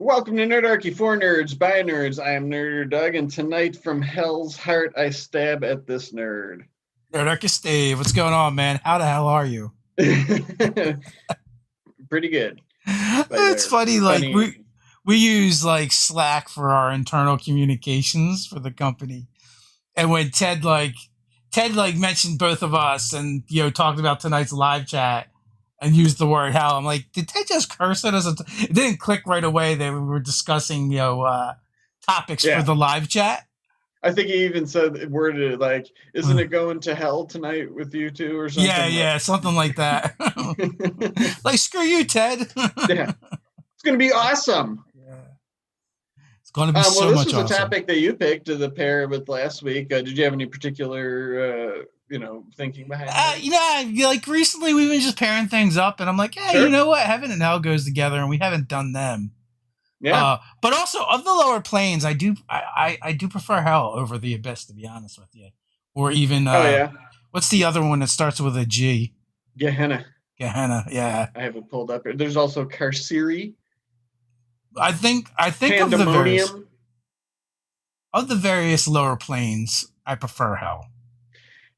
Welcome to Nerdarchy for Nerds by Nerds. I am Nerder Doug, and tonight from Hell's Heart, I stab at this nerd. Darkest Dave, what's going on, man? How the hell are you? Pretty good. By It's there. funny, like Funny. we use like Slack for our internal communications for the company, and when Ted mentioned both of us and talked about tonight's live chat and used the word hell, I'm like, did Ted just curse at us? It didn't click right away that we were discussing topics for Yeah. the live chat. I think he even said, worded it like, isn't it going to hell tonight with you two or Yeah, something? yeah, something like that. Like, screw you, Ted. Yeah. It's going to be awesome. Yeah. It's going to be so This much was a awesome. topic that you picked to the pair with last week. Did you have any particular, thinking behind that? Like recently we've been just pairing things up, and I'm like, hey, you Sure. know what? Heaven and hell goes together, and we haven't done them. Yeah. But also of the lower planes, I do prefer hell over the abyss, to be honest with you. Or even Oh, yeah. what's the other one that starts with a G? Gehenna. Gehenna. Yeah, I have it pulled up here. There's also Carceri, I think Pandemonium. of the various lower planes, I prefer hell.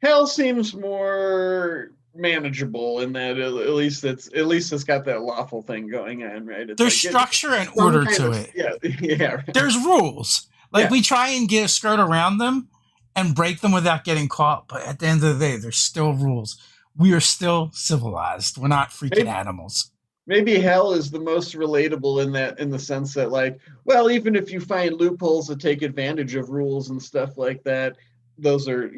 Hell seems more manageable in that at least it's got that lawful thing going on, right? It's There's like structure and some order kind to of it. yeah, yeah, right. There's rules. Like, Yeah. we try and get a skirt around them and break them without getting caught, but at the end of the day, there's still rules. We are still civilized. We're not freaking Maybe, animals. maybe hell is the most relatable in the sense that like, well, even if you find loopholes to take advantage of rules and stuff like that, those are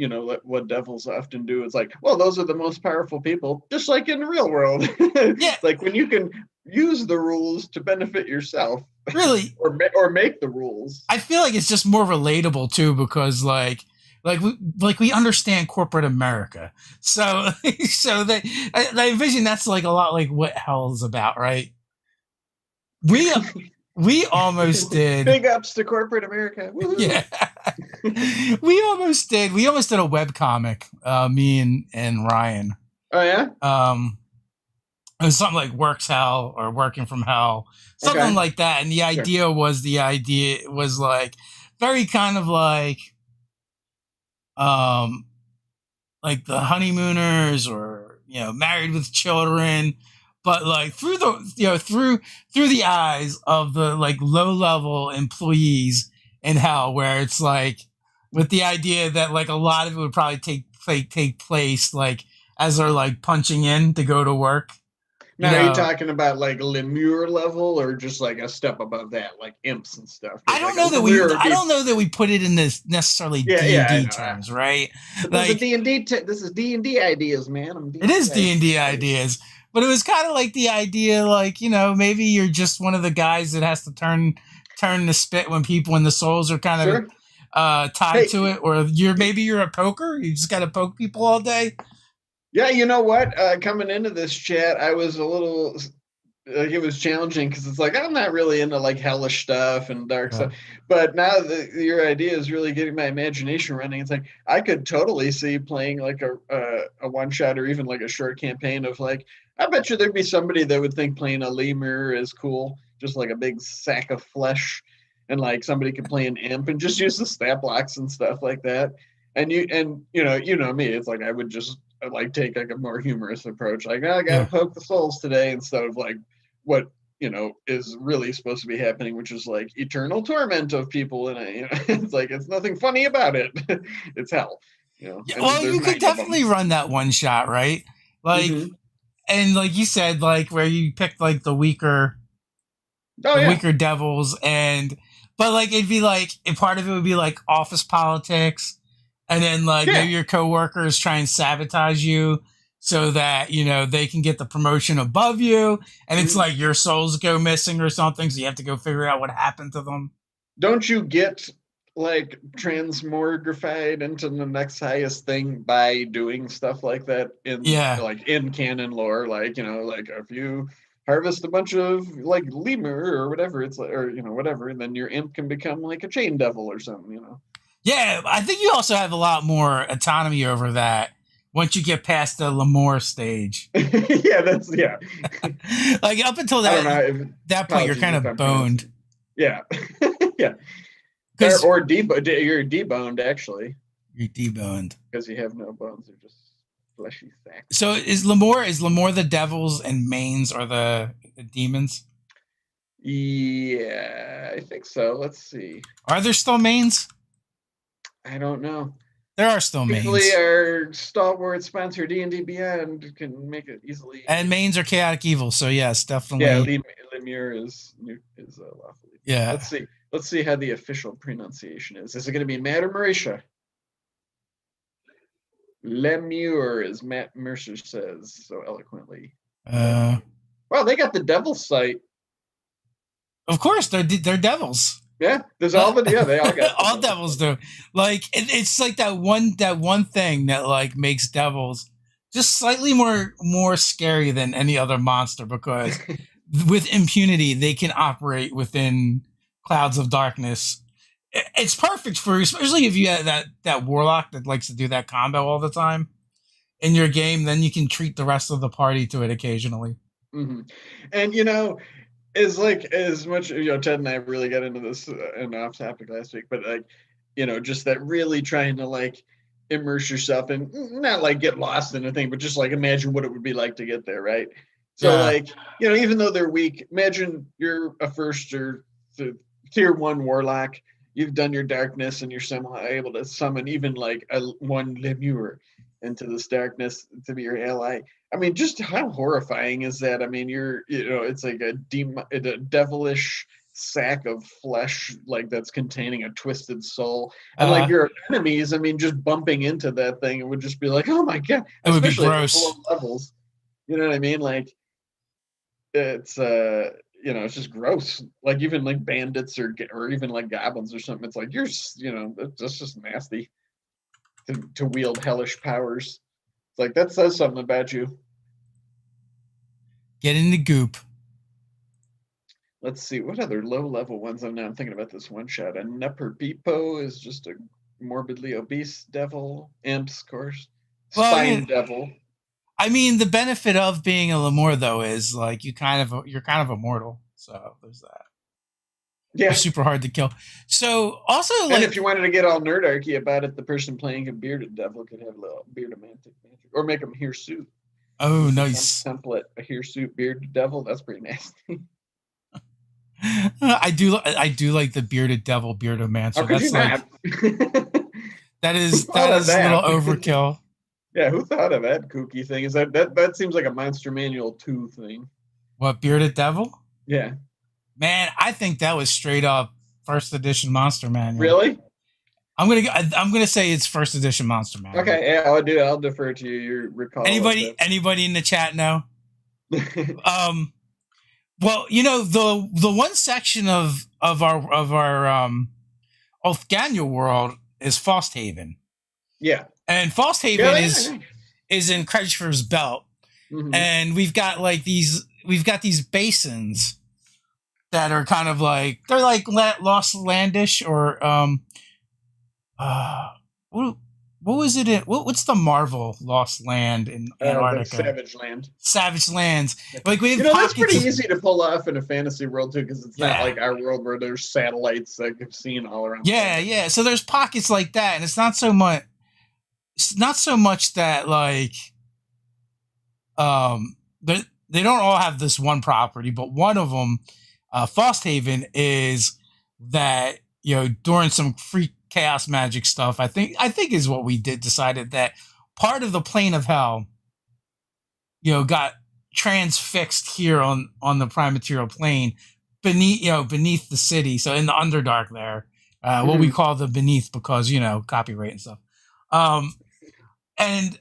what devils often do. It's like, well, those are the most powerful people, just like in the real world. Yeah, Like when you can use the rules to benefit yourself really. or make the rules. I feel like it's just more relatable too, because we understand corporate America, so so that I envision that's like a lot like what hell is about, right? We we almost did. Big ups to corporate America. Woohoo. Yeah. We almost did a web comic, me and Ryan. Oh yeah. It was something like Works Hell or Working from Hell, something Okay. like that. And Sure. the idea was like very kind of um like the honeymooners, or married with children, but like through the through the eyes of the like low level employees in hell, where it's like with the idea that like a lot of it would probably take place like as they're like punching in to go to work. you Now, are you know talking about like Lemure level or just like a step above that, like imps and stuff? I Because don't like a know that we Lemure would I be, don't know that we put it in this necessarily yeah, D and yeah, I D know. terms, right? But this is Like, D&D. This is D&D ideas, man. I'm it is D&D D&D ideas. ideas, but it was kind of like the idea, like, maybe you're just one of the guys that has to turn the spit when the souls are kind of Sure. tied to Hey, it, or you're a poker, you just got to poke people all day. yeah, you know what? Coming into this chat, I was a little like it was challenging because it's like I'm not really into like hellish stuff and dark Yeah. stuff. But now that your idea is really getting my imagination running, it's like I could totally see playing like a one shot or even like a short campaign of like I bet you there'd be somebody that would think playing a lemur is cool, just like a big sack of flesh, and like somebody could play an imp and just use the stat blocks and stuff like that. And you know me, it's like I would just like take like a more humorous approach, like oh, I gotta Yeah. poke the souls today instead of like what is really supposed to be happening, which is like eternal torment of people in it. It's like it's nothing funny about it. It's hell, Yeah, and well, there's you could 9 of them. definitely run that one shot, right? Like, Hmm. and like you said, like where you picked like Oh the yeah, weaker devils, and but like it'd be like a part of it would be like office politics, and then like yeah. maybe your coworkers try and sabotage you so that they can get the promotion above you, and it's Mhm. like your souls go missing or something, so you have to go figure out what happened to them. Don't you get like transmogrified into the next highest thing by doing stuff like that Yeah. in canon lore? Like like if you harvest a bunch of like lemur or whatever, it's like or whatever, and then your imp can become like a chain devil or something. Yeah, I think you also have a lot more autonomy over that once you get past the Lemore stage. Yeah, that's yeah. Like up until I don't that know if that point, you're apologies kind if of I'm boned. pronouncing. Yeah. Yeah. Because Or you're deboned actually you're deboned. because you have no bones. They're just fleshy sacks. So is Lemore the devils and Mains are the demons? Yeah, I think so. Let's see. Are there still Mains? I don't know. There are still Usually, Mains. our stalwart sponsor D&D Beyond can make it easily. And Mains are chaotic evil, so yes, Yeah, definitely. Lemure is lawfully. Yeah. Let's see. Let's see how the official pronunciation is. Is it going to be Matt or Marisha? Lemure, as Matt Mercer says so eloquently. Uh, Wow, they got the devil site. of course, they're devils. Yeah, there's all the they all got all devils do. Like it's like that one thing that like makes devils just slightly more scary than any other monster because with impunity they can operate within clouds of darkness. It's perfect for especially if you have that warlock that likes to do that combo all the time in your game. Then you can treat the rest of the party to it occasionally. Mm-hmm. And is like as much Ted and I really got into this in off topic last week, but like just that really trying to like immerse yourself in not like get lost in a thing, but just like imagine what it would be like to get there, right? So like even though they're weak, imagine you're a first or tier 1 warlock, you've done your darkness and you're somehow able to summon even like one lemure into this darkness to be your ally. I mean, just how horrifying is that? I mean, it's like a devilish sack of flesh, like that's containing a twisted soul, and like your enemies. I mean, just bumping into that thing, it would just be like, oh my god, it would be gross. At low levels. You know what I mean? Like, it's it's just gross. Like even like bandits or even like goblins or something. It's like that's just nasty to wield hellish powers. It's like that says something about you. Get in the goop. Let's see what other low-level ones. I'm thinking about this one shot. And Neperpipo is just a morbidly obese devil. Imps, of course. Spine devil. I mean, the benefit of being a Lemure though is like you're kind of immortal. So there's that. Yeah, you're super hard to kill. So also, like, and if you wanted to get all nerdarchy about it, the person playing a bearded devil could have a little beardomantic magic, or make them hirsute. Oh, nice template, a hirsute bearded devil. That's pretty nasty. I do like the bearded devil beardomancer. That's like that is a little overkill. Yeah, who thought of that kooky thing? Is that seems like a Monster Manual 2 thing? What, bearded devil? Yeah. Man, I think that was straight up first edition Monster Manual. Really? I'm gonna say it's first edition Monster Manual. Okay, yeah, I'll defer to you. You recall. Anybody in the chat know? Well, the one section of our Ulfgania world is Frosthaven. Yeah. And Frosthaven is in Kretschmer's Belt. Mm-hmm. And we've got these basins that are kind of like they're like Lost Landish or what was it what's the Marvel Lost Land in Antarctica? Savage Land. Savage Lands. Like we have that's pretty easy to pull off in a fantasy world too, because it's not like our world where there's satellites that you've seen all around. Yeah. So there's pockets like that, and it's not so much that like they don't all have this one property, but one of them, Frosthaven, is that during some freak chaos magic stuff, I think is what we decided that part of the plane of hell, got transfixed here on the prime material plane beneath the city. So in the Underdark there, what we call the beneath because copyright and stuff. And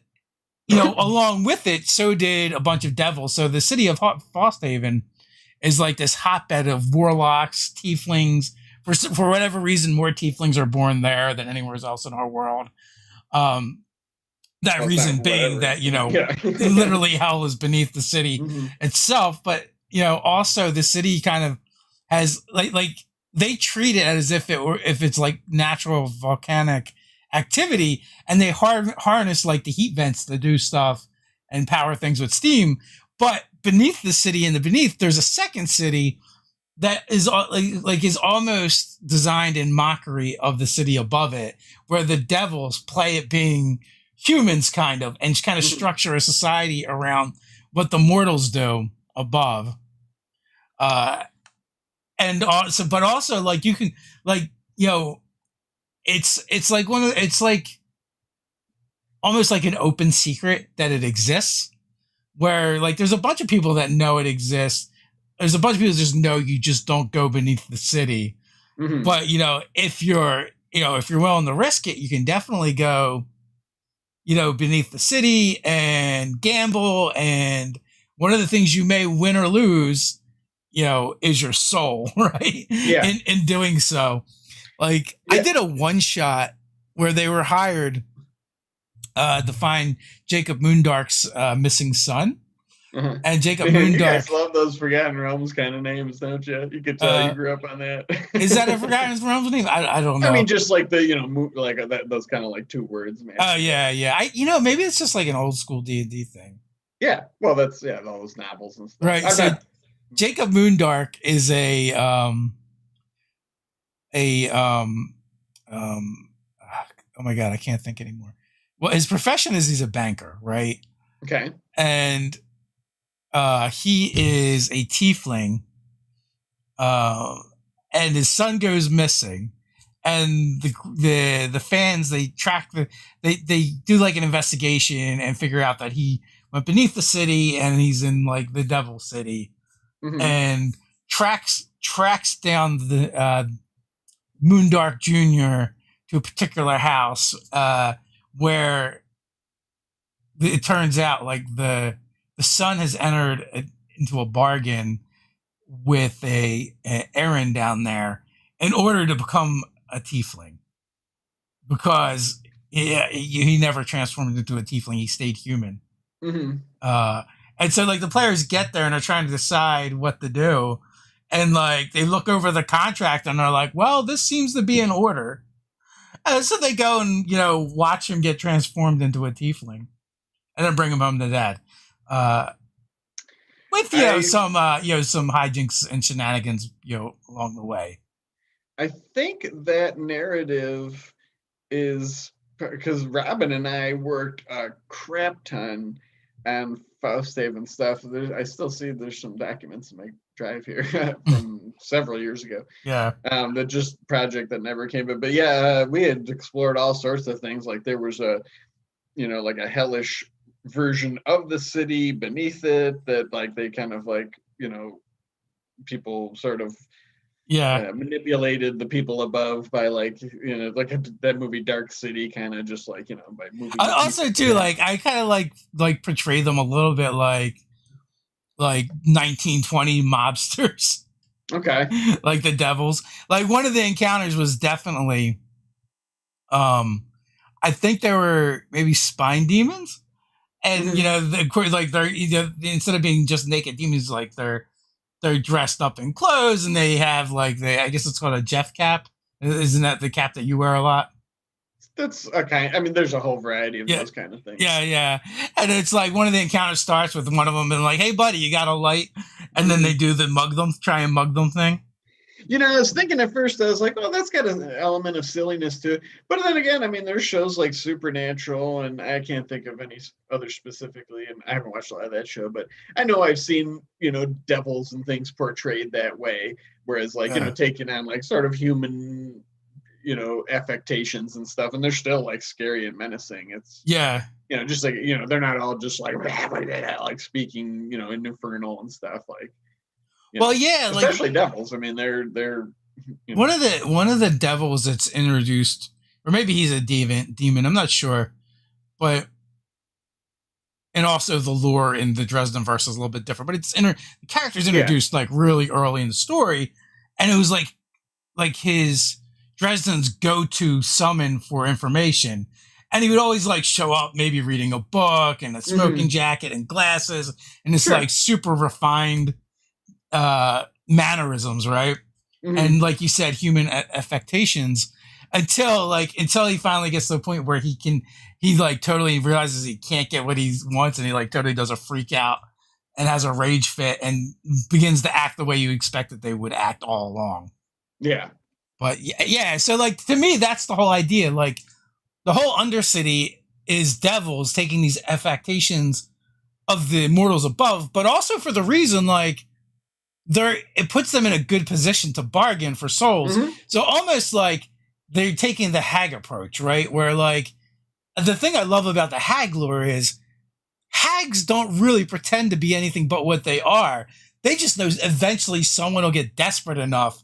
along with it, so did a bunch of devils. So the city of Frosthaven is like this hotbed of warlocks, tieflings. For whatever reason, more tieflings are born there than anywhere else in our world. That reason being that, literally hell is beneath the city itself. But, also the city kind of has like they treat it as if it's like natural volcanic activity, and they harness like the heat vents to do stuff and power things with steam. But beneath the city, there's a second city that is is almost designed in mockery of the city above it, where the devils play at being humans, kind of Mhm. structure a society around what the mortals do above. Uh, and also, but also like you can like you know, it's like it's like almost like an open secret that it exists, where like there's a bunch of people that know it exists. There's a bunch of people that just know you just don't go beneath the city. Mhm. But if you're willing to risk it, you can definitely go, beneath the city and gamble. And one of the things you may win or lose, is your soul, right? Yeah. In doing so. Like I Yeah. did a one shot where they were hired to find Jacob Moondark's missing son. Uh-huh. And Jacob Man, you guys Moondark, love those Forgotten Realms kind of names, don't you? You could tell you uh, grew up on is that a that. Forgotten Realms name? I don't I mean, know. just like the like that, those kind of like two words Oh mashed yeah, together. yeah. Maybe it's just like an old school D&D thing, Yeah, well, that's all those novels and stuff. right? I'm So not. Jacob Moondark is a um oh my god, I can't think anymore. Well, his profession is he's a banker, right? Okay. And he is a tiefling, uh, and his son goes missing, and the fans they track they do like an investigation and figure out that he went beneath the city and he's in like the Devil City, Hmm. and tracks down the Moondark Jr. to a particular house where it turns out like the son has entered into a bargain with a Aaron down there in order to become a tiefling, because he never transformed into a tiefling. He stayed human. Hmm. Uh, and so like the players get there and they're trying to decide what to do. And like they look over the contract and they're like, well, this seems to be in order. And so they go and, watch him get transformed into a tiefling and then bring him home to dad. Uh, with, I some hijinks and shenanigans, along the way. I think that narrative is because Robin and I worked a crap ton on Fausthaven and stuff. I still see there's some documents in my drive here from several years ago. Yeah. That just project that never came. But yeah, we had explored all sorts of things. Like there was a like a hellish version of the city beneath it that like they kind of like people sort of Yeah. manipulated the people above by like like that movie Dark City kind of just like by moving I the also people too around. like I kind of like portray them a little bit like 1920 mobsters, Okay. like the devils. Like one of the encounters was definitely, um, I think there were maybe spine demons, and Hmm. like they're instead of being just naked demons, like they're dressed up in clothes and they have like I guess it's called a Jeff cap. Isn't that the cap that you wear a lot? That's okay. I mean, there's a whole variety of Yeah. those kind of Yeah, things. yeah. And it's like one of the encounters starts with one of them being like, hey, buddy, you got a light? And then they Hmm. do the try and mug them thing. I was thinking at first, I was like, well, that's got an element of silliness to it. But then again, I mean, there's shows like Supernatural, and I can't think of any other specifically, and I haven't watched a lot of that show, but I know I've seen, devils and things portrayed that way. Whereas, like, Yeah. taking on like sort of human, affectations and stuff, and they're still like scary and menacing. It's, Yeah. just like, they're not all just like, like speaking, in infernal and stuff. Like, Well, yeah, like especially devils. I mean, they're you one know of the one of the devils that's introduced, or maybe he's a demon, I'm not sure. But and also the lore in the Dresden verse is a little bit different. But the character's yeah. introduced like really early in the story, and it was like his Dresden's go-to summon for information. And he would always like show up, maybe reading a book and a smoking Hmm. jacket and glasses and this like Sure. super refined mannerisms, right? Hmm. And like you said, human affectations until he finally gets to the point where he like totally realizes he can't get what he wants and he like totally does a freak out and has a rage fit and begins to act the way you expect that they would act all along. Yeah. But yeah, so like to me, that's the whole idea. Like the whole Undercity is devils taking these affectations of the mortals above, but also for the reason like it puts them in a good position to bargain for souls. Mm-hmm. So almost like they're taking the hag approach, right? Where like the thing I love about the hag lore is hags don't really pretend to be anything but what they are. They just know eventually someone will get desperate enough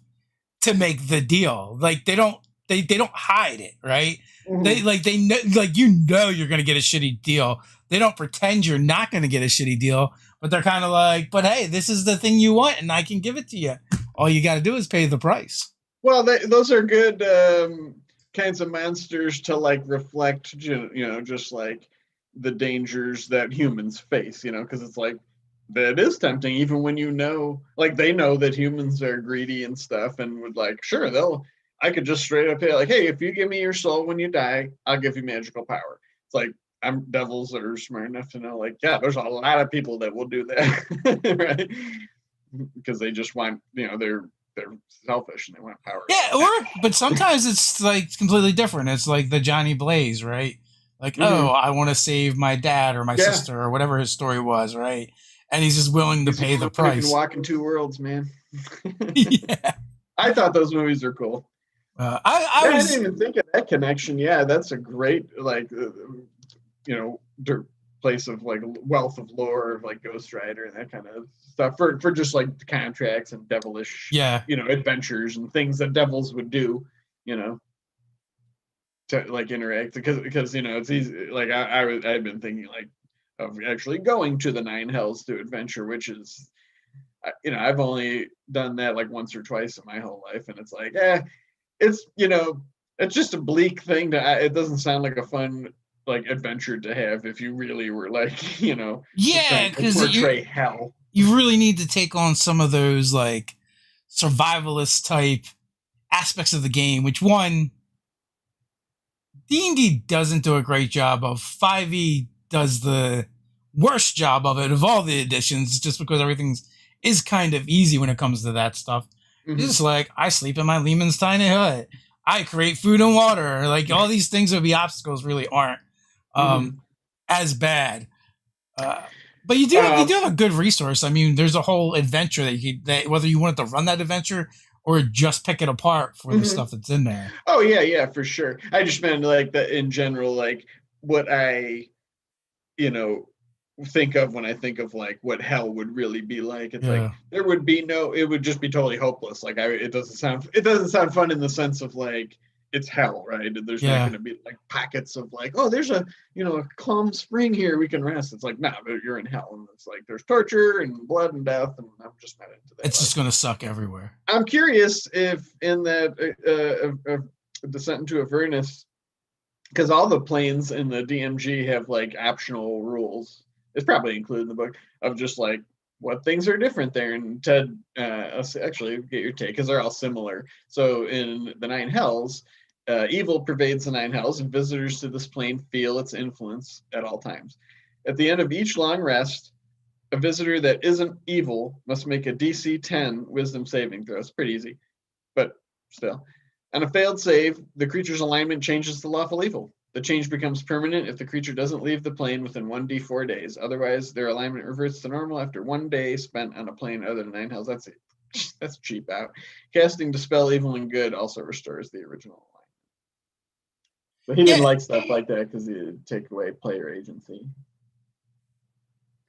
to make the deal. Like they don't hide it, right? Mm-hmm. They know, like you know you're gonna get a shitty deal. They don't pretend you're not gonna get a shitty deal, but they're kind of like, but hey, this is the thing you want, and I can give it to you. All you got to do is pay the price. Well, those are good kinds of monsters to like reflect, just like the dangers that humans face, because it's like that is tempting, even when like they know that humans are greedy and stuff, and would like, sure, I could just straight up say like, hey, if you give me your soul when you die, I'll give you magical power. It's like I'm devils that are smart enough to know, like, yeah, there's a lot of people that will do that, right? Because they just want, they're selfish and they want power. Yeah, but sometimes it's like completely different. It's like the Johnny Blaze, right? Like, oh, I want to save my dad or my sister or whatever his story was, right? And he's just willing to pay the price. You can walk in two worlds, man. Yeah. I thought those movies are cool. I didn't even think of that connection. Yeah, that's a great, like, place of like wealth of lore of like Ghost Rider and that kind of stuff for just like the contracts and devilish, adventures and things that devils would do, to like interact because it's easy. Like I've been thinking like of actually going to the Nine Hells to adventure, which is, I've only done that like once or twice in my whole life, and it's like, it's it's just a bleak thing it doesn't sound like a fun like adventure to have if you really were like because portray hell. You really need to take on some of those like survivalist type aspects of the game, which one D&D doesn't do a great job of. 5e does the worst job of it of all the editions, just because everything is kind of easy when it comes to that stuff. Mm-hmm. It's just like, I sleep in my Lehman's tiny hut, I create food and water, like all these things would be obstacles really aren't as bad. But you do have a good resource. I mean, there's a whole adventure that whether you wanted to run that adventure or just pick it apart for the stuff that's in there. Oh yeah, for sure. I just meant like that in general, like what I, think of when I think of like what hell would really be like. It's like there would be it would just be totally hopeless. Like it doesn't sound fun in the sense of like it's hell, right? There's not going to be like pockets of like, oh, there's a a calm spring here we can rest. It's like, no, you're in hell, and it's like there's torture and blood and death, and I'm just not into that. It's just going to suck everywhere. I'm curious if in that Descent into Avernus, because all the planes in the DMG have like optional rules. It's probably included in the book of just like what things are different there. And Ted, actually get your take because they're all similar. So in the Nine Hells, evil pervades the Nine Hells, and visitors to this plane feel its influence at all times. At the end of each long rest, a visitor that isn't evil must make a DC 10 wisdom saving throw. It's pretty easy, but still. On a failed save, the creature's alignment changes to lawful evil. The change becomes permanent if the creature doesn't leave the plane within 1d4 days. Otherwise, their alignment reverts to normal after 1 day spent on a plane other than Nine Hells. That's cheap out. Casting Dispel Evil and Good also restores the original alignment. But he didn't like stuff like that because it take away player agency.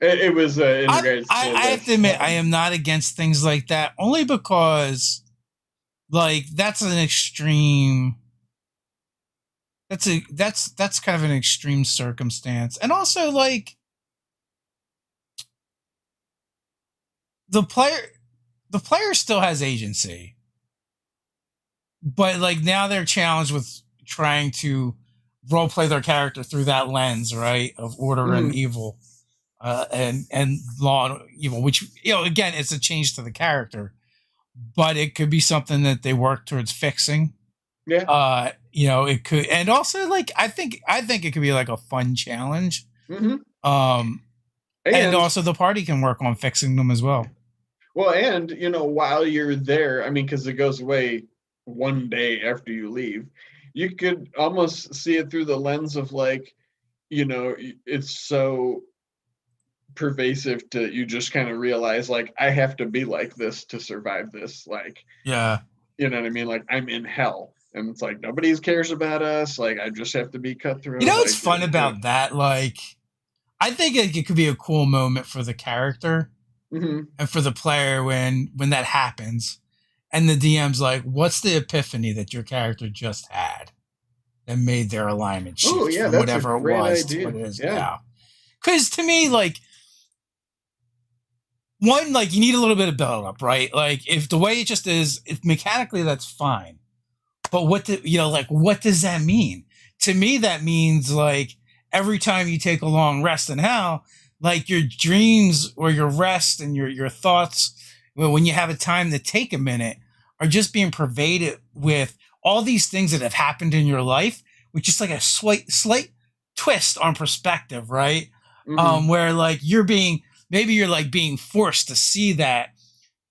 It was integrated. I have to admit, I am not against things like that, only because, like, that's an extreme. That's kind of an extreme circumstance, and also like the player still has agency, but like now they're challenged with trying to role play their character through that lens, right, of order and evil, and law and evil, which again, it's a change to the character, but it could be something that they work towards fixing. Yeah. It could, and also like I think it could be like a fun challenge. And And also the party can work on fixing them as well. well, and while you're there, I mean, because it goes away one day after you leave, you could almost see it through the lens of like, it's so pervasive to you just kind of realize like I have to be like this to survive this. Like, Yeah. you know what I mean? Like I'm in hell. And it's like nobody cares about us. Like I just have to be You cutthroat. know what's Like, fun about that? Like, I think it could be a cool moment for the character mm-hmm. and for the player when that happens, and the DM's like, "What's the epiphany that your character just had that made their alignment Oh shift yeah, from that's a whatever it great was to idea. what it is Yeah. now?" Because to me, like, one, like, you need a little bit of build up, right? Like, if the way it just is, if mechanically that's fine, but what does that mean? To me, that means like every time you take a long rest in hell, like your dreams or your rest and your thoughts, well, when you have a time to take a minute, are just being pervaded with all these things that have happened in your life, which is like a slight twist on perspective, right? Mm-hmm. Where like you're like being forced to see that,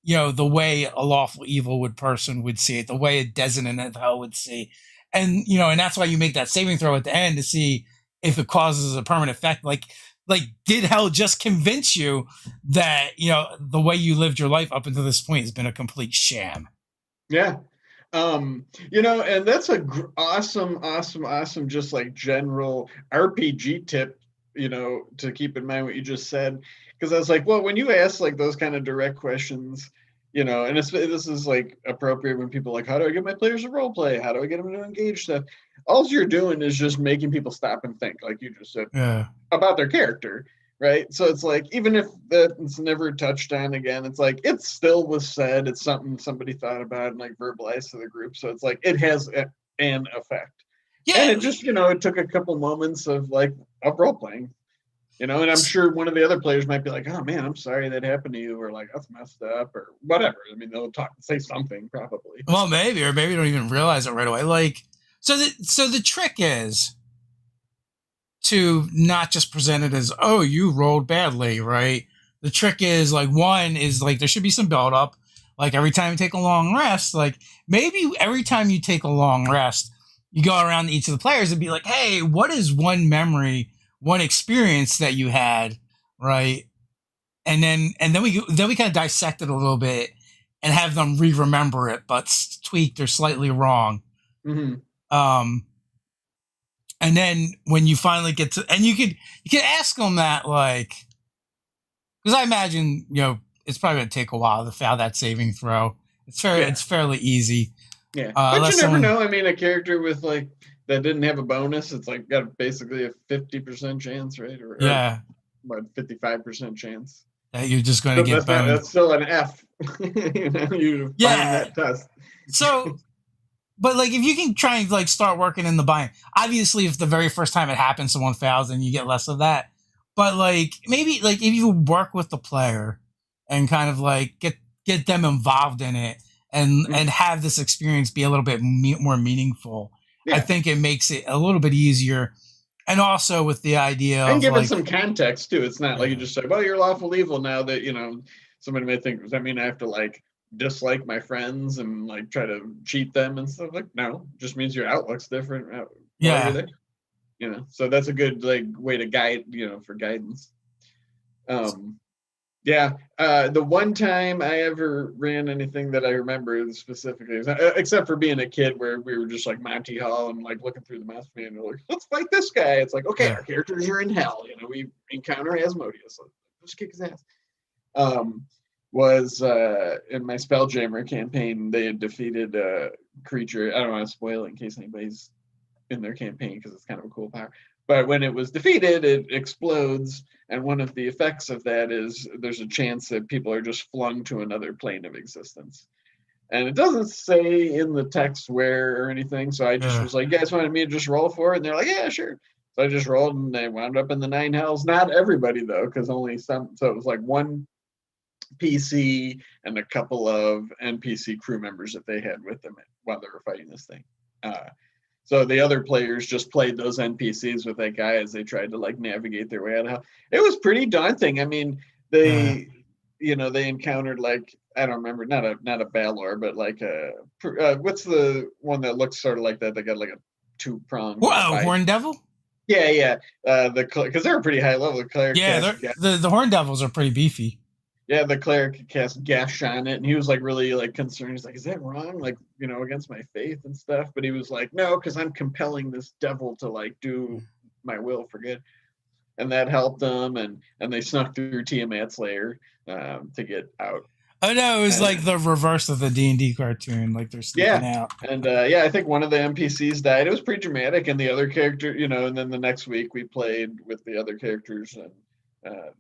the way a lawful evil person would see it, the way a Designate of Hell would see. And that's why you make that saving throw at the end to see if it causes a permanent effect. Like did hell just convince you that, the way you lived your life up until this point has been a complete sham? Yeah. And that's a awesome, just like general RPG tip, to keep in mind what you just said. Because I was like, well, when you ask like those kind of direct questions, and this is like appropriate when people are like, how do I get my players to role play? How do I get them to engage stuff? All you're doing is just making people stop and think, like you just said, Yeah. about their character, right? So it's like even if that's never touched on again, it's like it still was said. It's something somebody thought about and like verbalized to the group. So it's like it has an effect. And Yeah. it just it took a couple moments of like of role playing. And I'm sure one of the other players might be like, "Oh man, I'm sorry that happened to you," or like, "That's messed up," or whatever. I mean, they'll say something probably. Well, maybe, or maybe you don't even realize it right away. Like, so the trick is to not just present it as, oh, you rolled badly, right? The trick is like, one is like there should be some build up. Like every time you take a long rest, like maybe every time you take a long rest, you go around to each of the players and be like, hey, what is one memory, one experience that you had, right? And then we kind of dissect it a little bit and have them re-remember it, but tweaked or slightly wrong. Mm-hmm. And then when you finally get to, and you could ask them that, like, because I imagine it's probably gonna take a while to fail that saving throw. It's fairly easy. Yeah, but you Unless never someone, know. I mean, a character with like that didn't have a bonus, it's like got basically a 50% chance, right? Or yeah, what, 55% chance. that you're just going to So get boned. that's still an F. You find Yeah. that test. So, but like if you can try and like start working in the bind, obviously if the very first time it happens someone fails, then you get less of that. But like maybe like if you work with the player and kind of like get them involved in it and have this experience be a little bit more meaningful, I Yeah, think it makes it a little bit easier. And also with the idea and of give it like, some context too. It's not like you yeah, just say, "Well, you're lawful evil now." That somebody may think, "Does that mean I have to like dislike my friends and like try to cheat them and stuff?" Like, no, it just means your outlook's different while you're yeah, there. So that's a good like way to guide, for guidance. Um, yeah, the one time I ever ran anything that I remember specifically, except for being a kid, where we were just like Monty Hall and like looking through the master manual, like let's fight this guy. It's like, okay, yeah, our characters are in hell. We encounter Asmodeus. Let's kick his ass. Um, was in my Spelljammer campaign, they had defeated a creature. I don't want to spoil it in case anybody's in their campaign because it's kind of a cool power. But when it was defeated, it explodes, and one of the effects of that is there's a chance that people are just flung to another plane of existence. And it doesn't say in the text where or anything, so I just yeah, was like, "You guys wanted me to just roll for it?" And they're like, "Yeah, sure." So I just rolled, and they wound up in the nine hells. Not everybody though, because only some. So it was like one PC and a couple of NPC crew members that they had with them while they were fighting this thing. Uh, So the other players just played those NPCs with that guy as they tried to like navigate their way out of hell. It was pretty daunting. I mean, Yeah. they encountered like I don't remember, not a Balor, but like what's the one that looks sort of like that? They got like a two-pronged Whoa, bite. Horn Devil. Yeah, yeah. Because they're pretty high level. The cleric Yeah, cast the Horn Devils are pretty beefy. yeah, the cleric cast Gash on it, and he was like really like concerned. He's like, "Is that wrong? Like, against my faith and stuff?" But he was like, "No, because I'm compelling this devil to like do my will for good," and that helped them. And they snuck through Tiamat's lair to get out. Oh no, it was And like the reverse of the D&D cartoon. Like they're sneaking yeah, out. and yeah, I think one of the NPCs died. It was pretty dramatic, and the other character, and then the next week we played with the other characters, and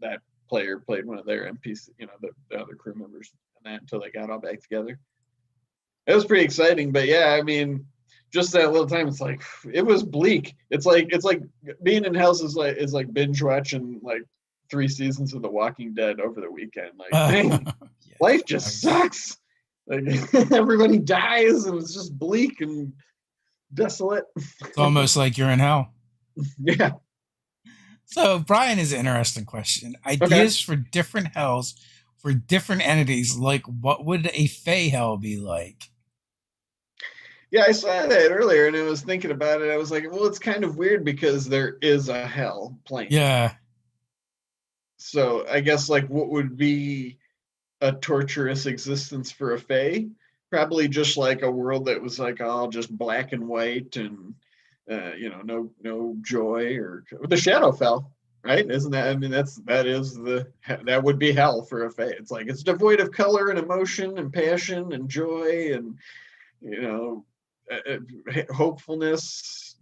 that player played one of their NPC, the other crew members, and that until they got all back together. It was pretty exciting, but yeah, I mean, just that little time, it's like it was bleak. It's like being in house is like binge watching like 3 seasons of The Walking Dead over the weekend. Like, man, Yeah, life just nice. sucks. Like everybody dies, and it's just bleak and desolate. It's almost like you're in hell. Yeah. So Brian is an interesting question. Okay. Ideas for different hells for different entities. Like, what would a Fey hell be like? Yeah, I saw that earlier, and I was thinking about it. I was like, well, it's kind of weird because there is a hell plane. Yeah, So I guess like what would be a torturous existence for a Fae? Probably just like a world that was like all just black and white and no joy or the Shadowfell, right? Isn't that? I mean, that would be hell for a Fae. It's like it's devoid of color and emotion and passion and joy and you know hopefulness.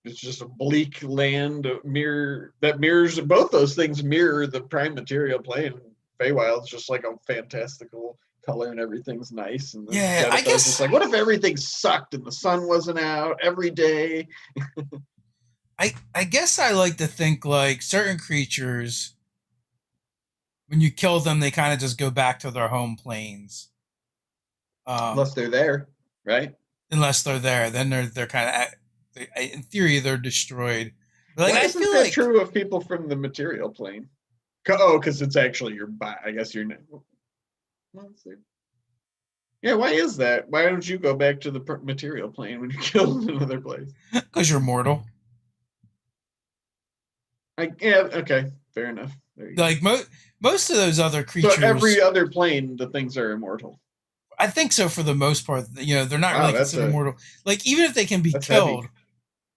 It's just a bleak land that mirrors both those things mirror the prime material plane. Feywild's just like a fantastical color and everything's nice, and then yeah. I Shadowfell's just guess like, what if everything sucked and the sun wasn't out every day? I guess I like to think like certain creatures when you kill them, they kind of just go back to their home planes. Um, Unless they're there, right? unless they're there, then they're kind of in theory they're destroyed. But like Why I isn't feel that like true of people from the material plane? Oh, because it's actually your body. I guess you're. Well, yeah, why is that? Why don't you go back to the material plane when you kill another place? because you're mortal. Yeah, okay, fair enough. There you go. Like most of those other So every creatures, other plane, the things are immortal. I think so for the most part. They're not Wow, really that's considered a mortal. Like even if they can be that's heavy. killed,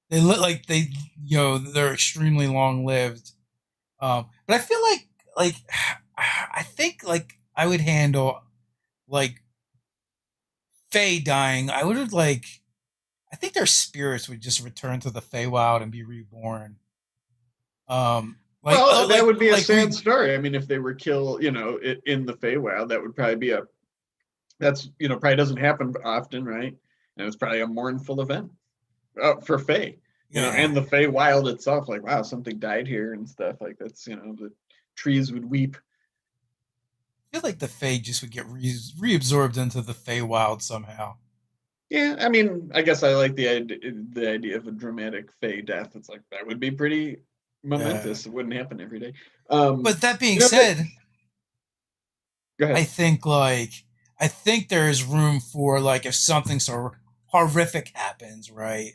they look like they're extremely long lived. But I feel like I think like I would handle like Fae dying. I would like I think their spirits would just return to the Feywild and be reborn. Like Well, that would be a like sad story. I mean, if they were killed, in the Feywild, that would probably be that's probably doesn't happen often, right? And it's probably a mournful event for Fae, yeah. and the Feywild itself. Like, wow, something died here and stuff. Like that's the trees would weep. I feel like the Fae just would get reabsorbed into the Feywild somehow. Yeah, I mean, I guess I like the idea of a dramatic Fey death. It's like that would be pretty Yeah. momentous. It wouldn't happen every day. But that being But said, go I ahead. think I think there is room for like if something so horrific happens, right?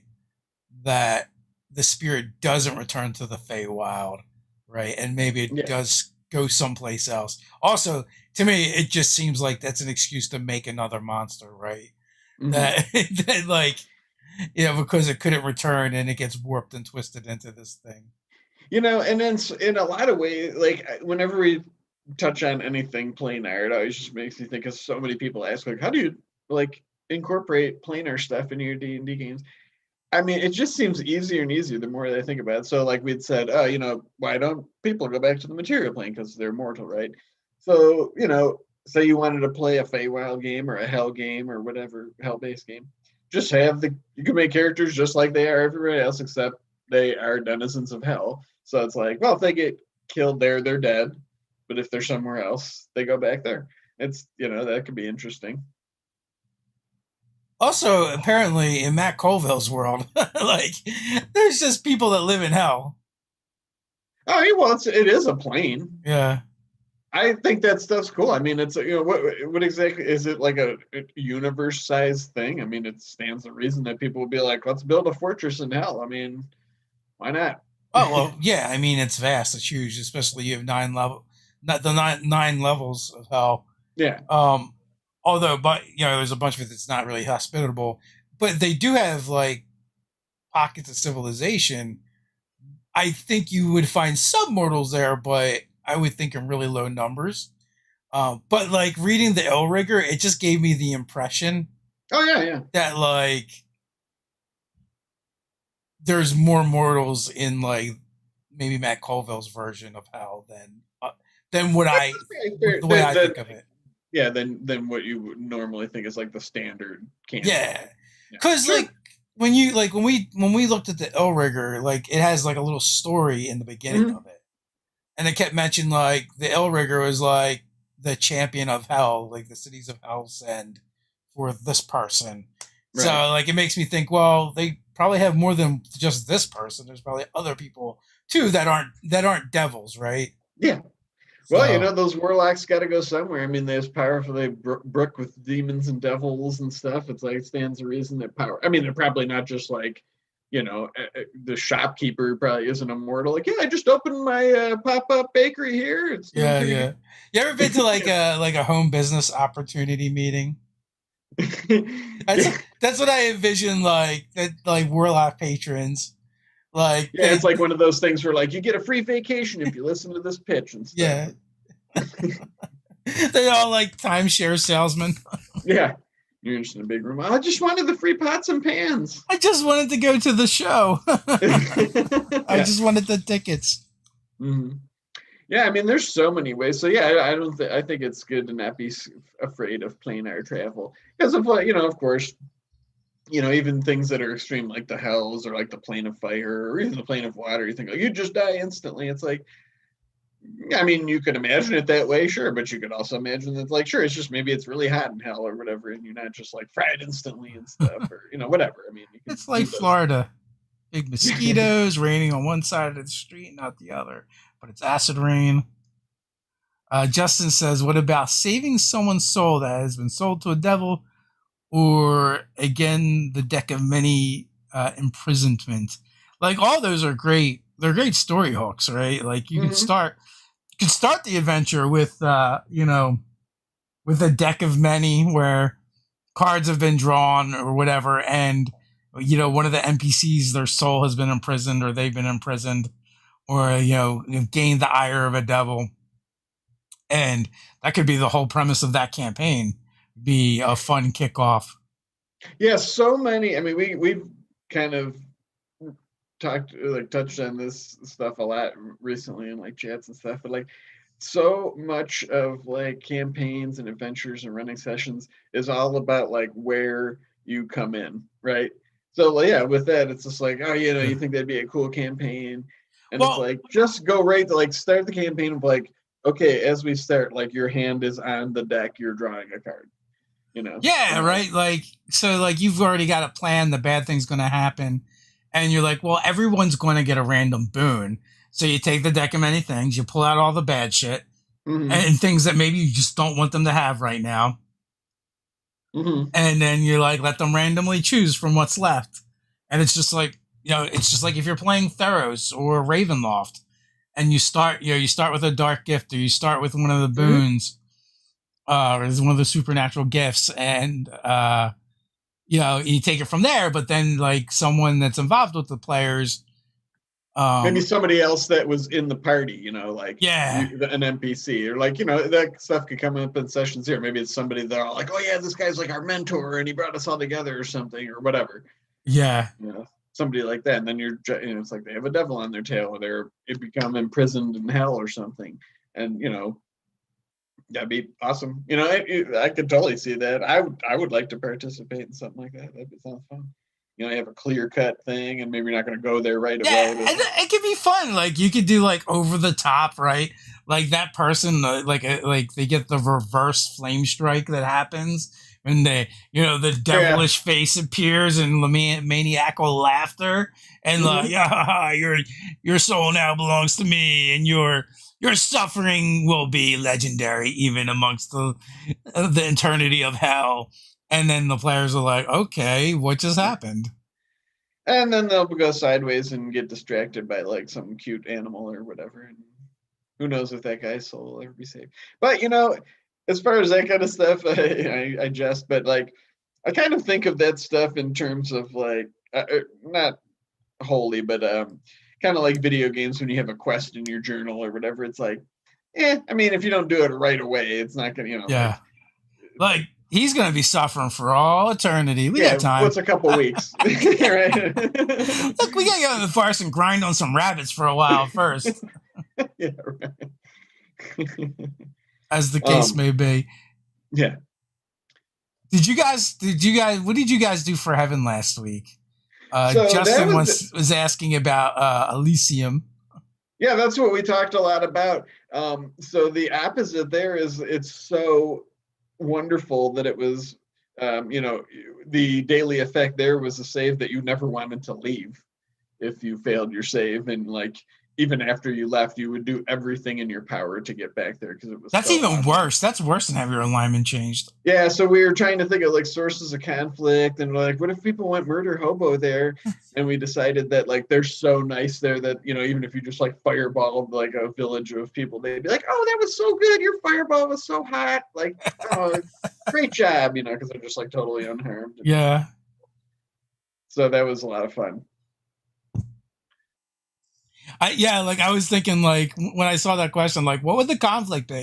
That the spirit doesn't return to the Feywild, right? And maybe it Yeah. does go someplace else. Also, to me, it just seems like that's an excuse to make another monster, right? Hmm. That, that like because it couldn't return and it gets warped and twisted into this thing. And then in a lot of ways, like whenever we touch on anything planar, it always just makes me think of so many people ask, like, how do you like incorporate planar stuff into your D&D games? I mean, it just seems easier and easier the more I think about it. So, like we'd said, oh, why don't people go back to the material plane because they're mortal, right? So, say you wanted to play a Feywild game or a Hell game or whatever Hell-based game, just you can make characters just like they are everywhere else, except they are denizens of Hell. So it's like, well, if they get killed there, they're dead. But if they're somewhere else, they go back there. It's that could be interesting. Also, apparently, in Matt Colville's world, like there's just people that live in hell. Oh, yeah, well, it is a plane. Yeah. I think that stuff's cool. I mean, it's what exactly is it like a universe sized thing? I mean, it stands to reason that people will be like, let's build a fortress in hell. I mean, why not? Oh well, yeah. I mean, it's vast. It's huge, especially you have not the nine levels of hell. Yeah. Um, although, but there's a bunch of it that's not really hospitable. But they do have like pockets of civilization. I think you would find some mortals there, but I would think in really low numbers. But like reading the El Rigger, it just gave me the impression Oh yeah, yeah. that like there's more mortals in like maybe Matt Colville's version of hell than what I the way I think of it. Yeah, than what you would normally think is like the standard canon. Yeah, Yeah. because Sure. like when you like when we looked at the El Rigger, like it has like a little story in the beginning Mhm. of it, and it kept mentioning like the El Rigger was like the champion of hell, like the cities of hell send for this person. So Right. like it makes me think, well, they probably have more than just this person. There's probably other people too that aren't devils, right? Yeah. Well, So those warlocks got to go somewhere. I mean, they're as powerful. They brook with demons and devils and stuff. It's like it stands to reason that power. I mean, they're probably not just like, the shopkeeper probably isn't immortal. Like, yeah, I just opened my pop up bakery here. It's doing yeah, pretty yeah. You ever been to like a home business opportunity meeting? That's good. that's what I envision like that like warlock patrons like Yeah, it's like one of those things where like you get a free vacation if you listen to this pitch and stuff. yeah they all like timeshare salesmen. Yeah, you're just in a big room. I just wanted the free pots and pans. I just wanted to go to the show. I Yeah. just wanted the tickets. Mhm. Yeah, I mean, there's so many ways. So yeah, I don't. I think it's good to not be afraid of planar travel because of what of course, even things that are extreme like the hells or like the plane of fire or even the plane of water. You think like you just die instantly. It's like, yeah, I mean, you could imagine it that way, sure, but you could also imagine that like, sure, it's just maybe it's really hot in hell or whatever, and you're not just like fried instantly and stuff or whatever. I mean, you can It's do like those. Florida. Big mosquitoes raining on one side of the street, not the other. But it's acid rain. Justin says, "What about saving someone's soul that has been sold to a devil, or again the deck of many imprisonment? Like all those are great. They're great story hooks, right? Like Hmm. you could start the adventure with with a deck of many where cards have been drawn or whatever, and one of the NPCs, their soul has been imprisoned or they've been imprisoned, or you've gained the ire of a devil, and that could be the whole premise of that campaign. Be a fun kickoff. Yeah, so many. I mean, we've kind of touched on this stuff a lot recently in like chats and stuff, but like so much of like campaigns and adventures and running sessions is all about like where you come in, right? So like, yeah, with that, it's just like, oh, you think that'd be a cool campaign, and it's Well, like just go right to like start the campaign of like, okay, as we start, like your hand is on the deck, you're drawing a card, yeah, and like, right. Like so, like you've already got a plan. The bad thing's going to happen, and you're like, well, everyone's going to get a random boon. So you take the deck of many things, you pull out all the bad shit mm-hmm, and things that maybe you just don't want them to have right now, mm-hmm, and then you're like, let them randomly choose from what's left. And it's just like, it's just like if you're playing Theros or Ravenloft, and you start with a dark gift, or you start with one of the mm-hmm. boons, or one of the supernatural gifts, and you take it from there. But then like someone that's involved with the players, Maybe um, somebody else that was in the party, like yeah, an NPC, or like that stuff could come up in sessions here. Maybe it's somebody they're all like, oh yeah, this guy's like our mentor, and he brought us all together, or something, or whatever. yeah, Somebody like that, and then it's like they have a devil on their tail, or they become imprisoned in hell or something, and that'd be awesome. I could totally see that. I would like to participate in something like that. That sounds fun. You have a clear cut thing, and maybe you're not going to go there right away. yeah. And it could be fun. Like you could do like over the top, right? Like that person, like they get the reverse flame strike that happens when the Yeah. devilish face appears and maniacal laughter, and like, Mhm. yeah, your soul now belongs to me, and your suffering will be legendary even amongst the eternity of hell. And then the players are like, okay, what just happened? And then they'll go sideways and get distracted by like some cute animal or whatever. And who knows if that guy's soul will ever be saved. But as far as that kind of stuff, I jest, but like I kind of think of that stuff in terms of like not wholly, but kind of like video games when you have a quest in your journal or whatever. It's like, I mean, if you don't do it right away, it's not gonna, like Yeah, it's like like, he's gonna be suffering for all eternity. We got yeah, time. what's a couple weeks, right? Look, we gotta go to the forest and grind on some rabbits for a while first, Yeah, right. as the case um, may be. yeah. What did you guys do for heaven last week? So that Justin was was asking about Elysium. Yeah, that's what we talked a lot about. So the opposite there is it's so wonderful that it was, the daily effect there was a save that you never wanted to leave if you failed your save. And like, even after you left, you would do everything in your power to get back there because it was That's so even awesome. worse. That's worse than have your alignment changed. Yeah, so we were trying to think of like sources of conflict and like what if people went murder hobo there, and we decided that like they're so nice there that even if you just like fireballed like a village of people, they'd be like, oh, that was so good, your fireball was so hot, like, oh, great job, because they're just like totally unharmed. Yeah. So that was a lot of fun. Like I was thinking, like when I saw that question, like what would the conflict be?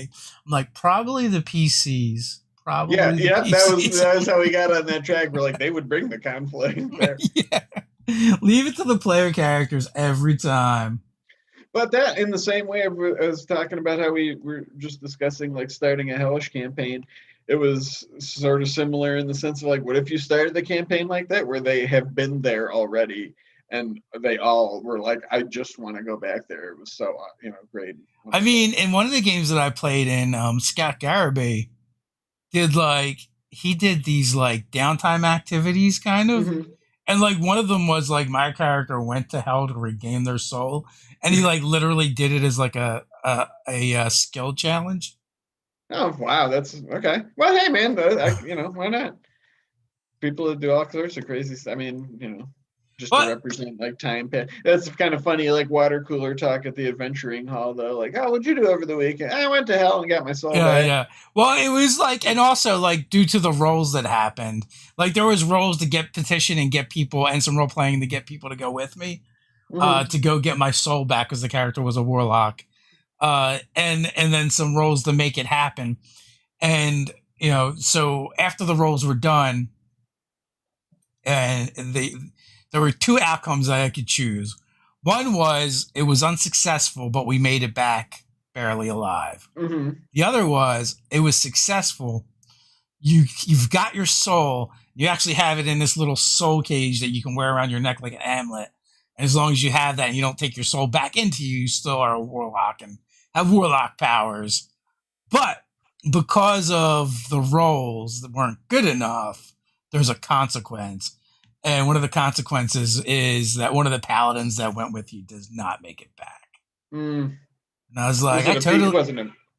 I'm like, probably the PCs. Yeah, Probably the yeah, that was PCs. that was how we got on that track. We're like, they would bring the conflict there. Yeah. Leave it to the player characters every time. But that, in the same way, I was talking about how we were just discussing like starting a Hellish campaign. It was sort of similar in the sense of like, what if you started the campaign like that, where they have been there already, and they all were like, I just want to go back there. It was so great. I mean, in one of the games that I played in, Scott Garibay he did these like downtime activities kind of. Mm-hmm. And like one of them was like my character went to hell to regain their soul, and he like literally did it as like a skill challenge. Oh wow, that's okay. Well, hey man, why not? People that do all sorts of crazy stuff. I mean, just to But represent like time. That's kind of funny, like water cooler talk at the adventuring hall, though. Like, oh, what'd you do over the weekend? I went to hell and got my soul yeah, back. yeah. Well, it was like, and also like due to the roles that happened, like there was roles to get petition and get people, and some role playing to get people to go with me, Mm-hmm. to go get my soul back because the character was a warlock, and then some roles to make it happen, and so after the roles were done, and there were two outcomes that I could choose. One was it was unsuccessful, but we made it back barely alive. Mm-hmm. The other was it was successful. You've got your soul. You actually have it in this little soul cage that you can wear around your neck like an amulet. And as long as you have that and you don't take your soul back into you, you still are a warlock and have warlock powers. But because of the roles that weren't good enough, there's a consequence. And one of the consequences is that one of the paladins that went with you does not make it back. Mm. And I was like, It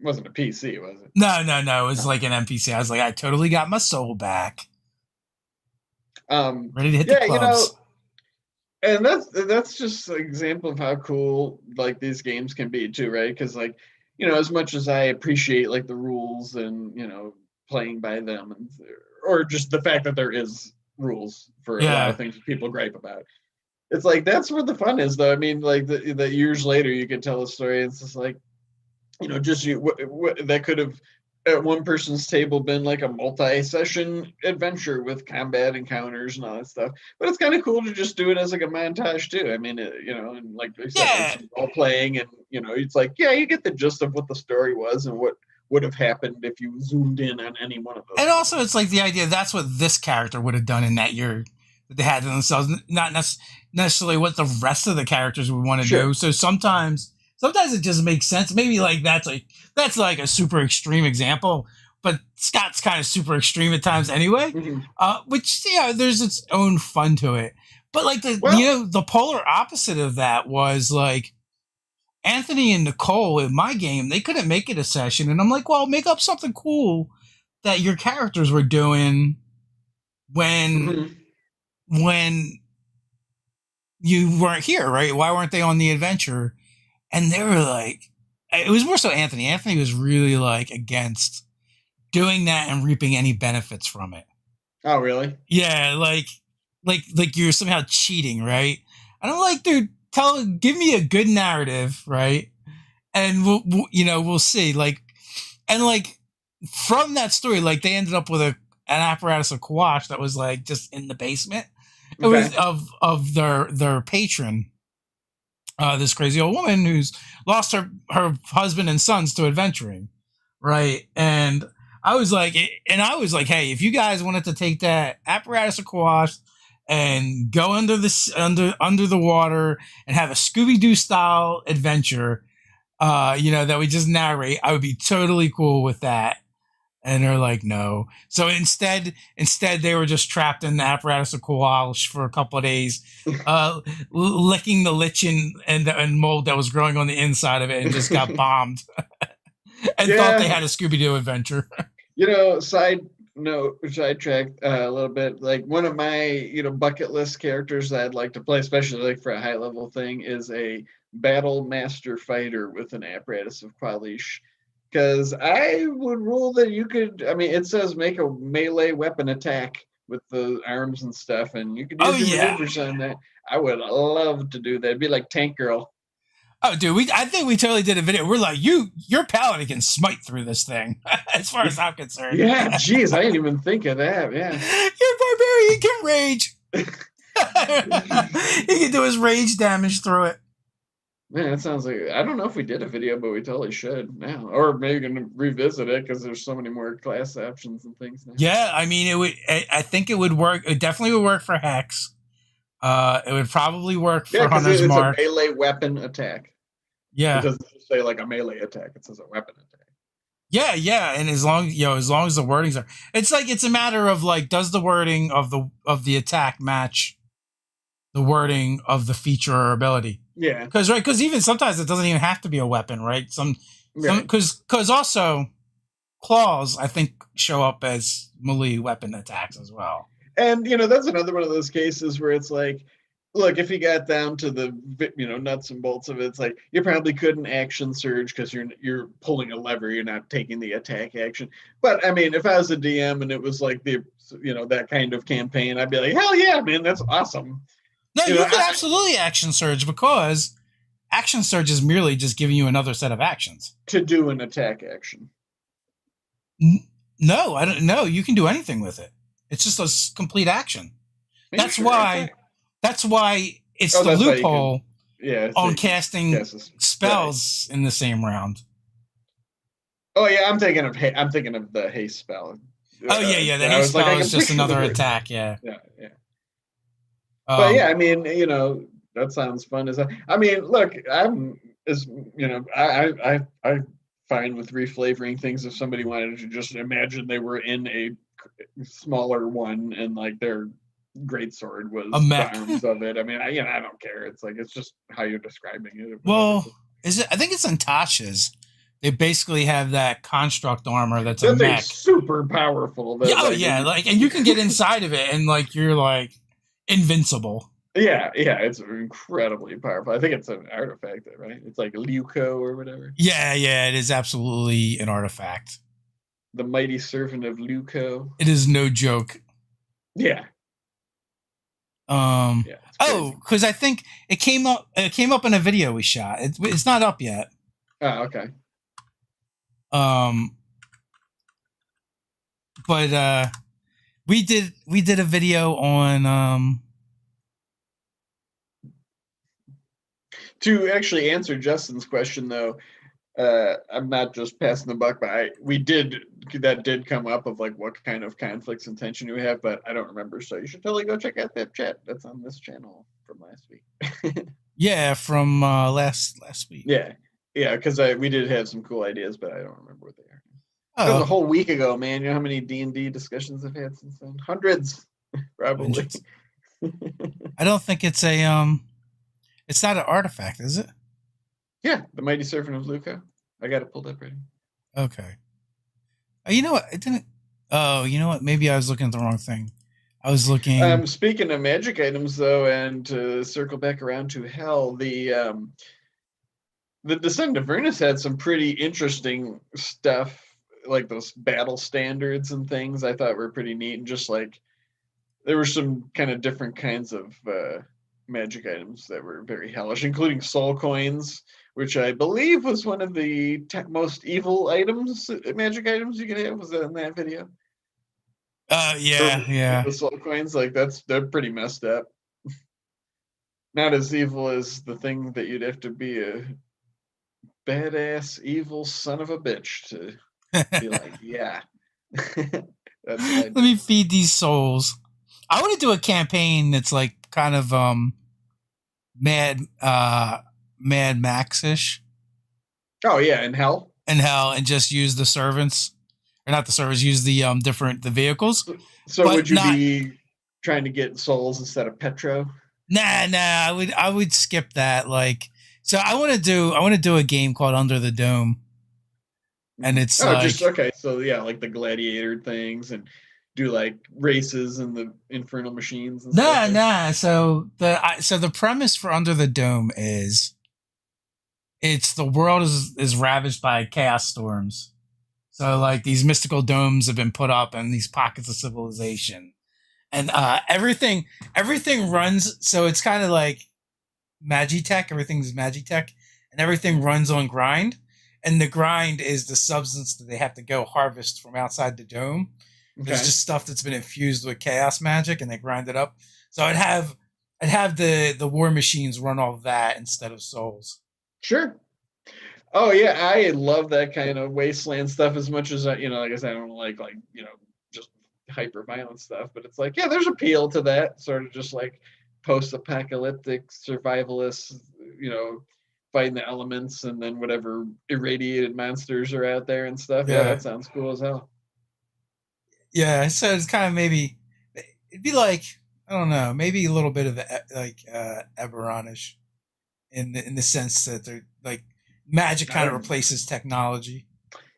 wasn't a PC, was it? No. It was like an NPC. I was like, I totally got my soul back. Ready to hit the Yeah, clubs. and that's just an example of how cool like these games can be too, right? Because like, as much as I appreciate like the rules and playing by them, or just the fact that there is rules for a lot Yeah. of things people gripe about. It's like that's where the fun is, though. I mean, like the years later, you can tell a story. It's just like, just that could have at one person's table been like a multi-session adventure with combat encounters and all that stuff. But it's kind of cool to just do it as like a montage too. I mean, and like I said, there's Yeah. some role playing, and it's like, yeah, you get the gist of what the story was and what would have happened if you zoomed in on any one of those. And also, it's like the idea that's what this character would have done in that year that they had to themselves, not necessarily what the rest of the characters would want to Sure. do. So sometimes it just makes sense. Maybe like that's like a super extreme example but Scott's kind of super extreme at times anyway. Mhm. Which there's its own fun to it. But like Well, the polar opposite of that was like Anthony and Nicole in my game, they couldn't make it a session, and I'm like, well, make up something cool that your characters were doing when mhm. when you weren't here, right? Why weren't they on the adventure? And they were like, it was more so Anthony. Anthony was really like against doing that and reaping any benefits from it. Oh, really? Yeah, like you're somehow cheating, right? And I'm like, dude, give me a good narrative, right? And we'll see. Like, and like from that story, like they ended up with an apparatus of Quash that was like just in the basement. It was Okay. of their patron, this crazy old woman who's lost her husband and sons to adventuring, right? And I was like, hey, if you guys wanted to take that apparatus of Quash and go under the water and have a Scooby Doo style adventure, that we just narrate, I would be totally cool with that. And they're like, no. So instead, they were just trapped in the apparatus of Quash for a couple of days, licking the lichen and mold that was growing on the inside of it, and just got bombed, and thought they had a Scooby Doo adventure. Sidetrack a little bit. Like one of my, bucket list characters that I'd like to play, especially like for a high level thing, is a battle master fighter with an apparatus of Qualish. Because I would rule that you could. I mean, it says make a melee weapon attack with the arms and stuff, and you could use your maneuvers on that. I would love to do that. It'd be like Tank Girl. Oh, dude, I think we totally did a video. We're like, your paladin can smite through this thing, as far as I'm concerned. Yeah, geez, I didn't even think of that. Yeah, your barbarian can rage. He can do his rage damage through it. Man, that sounds like, I don't know if we did a video, but we totally should now, or maybe gonna revisit it because there's so many more class options and things now. Yeah, I mean, it would. I think it would work. It definitely would work for Hex. It would probably work for Hunter's Mark. It's a melee weapon attack. Yeah, it doesn't say like a melee attack. It says a weapon attack. Yeah, and as long as the wordings are, it's a matter of like, does the wording of the attack match the wording of the feature or ability? Yeah, because even sometimes it doesn't even have to be a weapon, right? Because also claws, I think, show up as melee weapon attacks as well. And that's another one of those cases where it's like, look, if you got down to the nuts and bolts of it, it's like you probably couldn't action surge because you're pulling a lever, you're not taking the attack action. But I mean, if I was a DM and it was like that kind of campaign, I'd be like, hell yeah, man, that's awesome. No, you could absolutely action surge, because action surge is merely just giving you another set of actions to do an attack action. No, I don't know. You can do anything with it. It's just a complete action. That's why it's the loophole on casting spells in the same round. Oh yeah, I'm thinking of the haste spell. Oh yeah, the haste spell is just another attack. Yeah. But yeah, I mean, that sounds fun. I mean, look, I'm fine with reflavoring things. If somebody wanted to just imagine they were in a smaller one and like their greatsword was the arms of it. I mean, I don't care. It's like, it's just how you're describing it. Well, is it? I think it's in Tasha's. They basically have that construct armor that's a mech. Super powerful. And you can get inside of it and like you're like invincible. Yeah, it's incredibly powerful. I think it's an artifact, right? It's like Leuco or whatever. Yeah, it is absolutely an artifact. The mighty servant of Leuco. It is no joke. Yeah. Because I think it came up in a video we shot. It's not up yet. Oh, okay. But we did a video on to actually answer Justin's question though. I'm not just passing the buck, but that did come up of like what kind of conflicts and tension you have, but I don't remember. So you should totally go check out that chat that's on this channel from last week. Yeah, from last week. Yeah, because we did have some cool ideas, but I don't remember what they are. That was a Oh, whole week ago, man. You know how many D&D discussions I've had since then? Hundreds, probably. hundreds. I don't think it's a it's not an artifact, is it? Yeah, the Mighty Servant of Luca. I got it pulled up right. Okay. You know what? It didn't. Oh, you know what? Maybe I was looking at the wrong thing. I was looking. Speaking of magic items, though, and to circle back around to hell, the Descent of Avernus had some pretty interesting stuff, like those battle standards and things. I thought were pretty neat, and just like there were some kind of different kinds of magic items that were very hellish, including soul coins, which I believe was one of the most evil items, magic items you could have. Was that in that video? Yeah, yeah. The soul coins, like they're pretty messed up. Not as evil as the thing that you'd have to be a badass evil son of a bitch to be like, yeah. That's what I Let do. me feed these souls. I want to do a campaign that's like kind of Mad Max ish Oh yeah, in hell. in hell, and just use the servants, or not the servants, use the the vehicles, So would but you not. be trying to get souls instead of Petro? Nah. I would skip that. Like, so I want to do a game called Under the Dome, and it's Oh, just like okay. So yeah, like the gladiator things and do like races and the infernal machines and stuff there. nah. So the premise for Under the Dome is it's the world is ravaged by chaos storms. So like these mystical domes have been put up in these pockets of civilization, and everything runs. So it's kind of like Magitech. Everything's Magitech, and everything runs on grind. And the grind is the substance that they have to go harvest from outside the dome. There's Okay, just stuff that's been infused with chaos magic, and they grind it up. So I'd have the war machines run all of that instead of souls. sure. Oh yeah, I love that kind of wasteland stuff as much as like I said, I don't like just hyper violent stuff, but it's like yeah, there's appeal to that sort of just like post-apocalyptic survivalists, fighting the elements and then whatever irradiated monsters are out there and stuff. Yeah, Yeah, that sounds cool as hell. yeah. So it's kind of maybe it'd be like I don't know, maybe a little bit of Eberronish in the sense that they're like magic I kind of don't. replaces technology.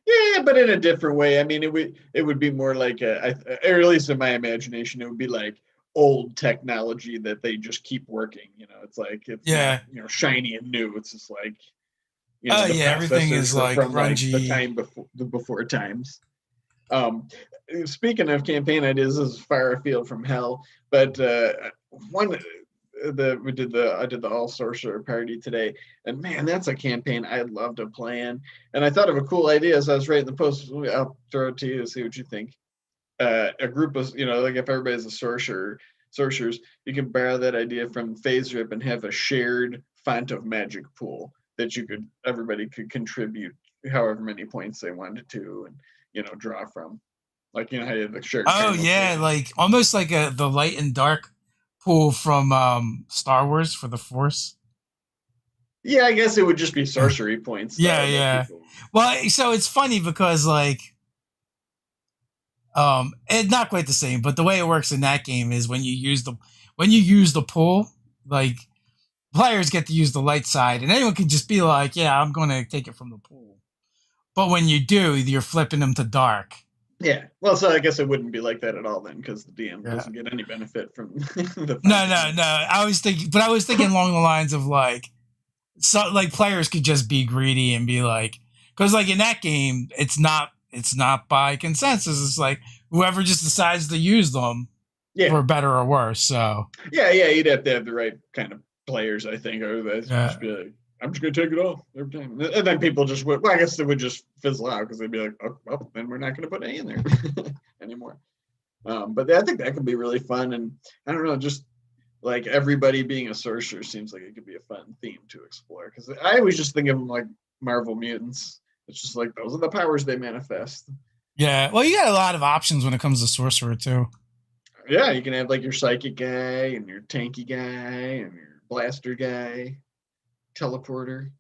Yeah, but in a different way. I mean, it would be more like or at least in my imagination, it would be like old technology that they just keep working. It's like it's not Yeah. shiny and new. It's just like Oh the yeah, everything processors is are like from like the grungy. time before times. Um, Speaking of campaign ideas, this is far afield from hell, but one the we did the I did the all sorcerer party today, and man, that's a campaign I'd love to plan. And I thought of a cool idea as I was writing the post. I'll throw it to you to see what you think. A group of like if everybody's a sorcerers, you can borrow that idea from Phase Rip and have a shared font of magic pool that everybody could contribute however many points they wanted to, and draw from. Like how you have the shared Oh karma yeah, pool. like almost like the light and dark pool from Star Wars for the Force. Yeah, I guess it would just be sorcery points Yeah, though that yeah. people. Well, so it's funny because like it's not quite the same, but the way it works in that game is when you use the pool, like players get to use the light side, and anyone can just be like, "Yeah, I'm going to take it from the pool." But when you do, you're flipping them to dark. Yeah, well, so I guess it wouldn't be like that at all then, because the DM Yeah. doesn't get any benefit from the No, font no, anyway. no. I was thinking along the lines of like, so like players could just be greedy and be like, because like in that game, it's not by consensus. It's like whoever just decides to use them Yeah, for better or worse. So yeah, you'd have to have the right kind of players, I think. Otherwise, you'd just yeah, be like, "I'm just gonna take it all every time," and then people just would. Well, I guess they would just fizzle out because they'd be like, "Oh, well, then we're not gonna put any in there anymore." But I think that could be really fun, and I don't know, just like everybody being a sorcerer seems like it could be a fun theme to explore. Because I always just think of them like Marvel mutants. It's just like those are the powers they manifest. yeah. Well, you got a lot of options when it comes to sorcerer too. Yeah, you can have like your psychic guy and your tanky guy and your blaster guy, teleporter.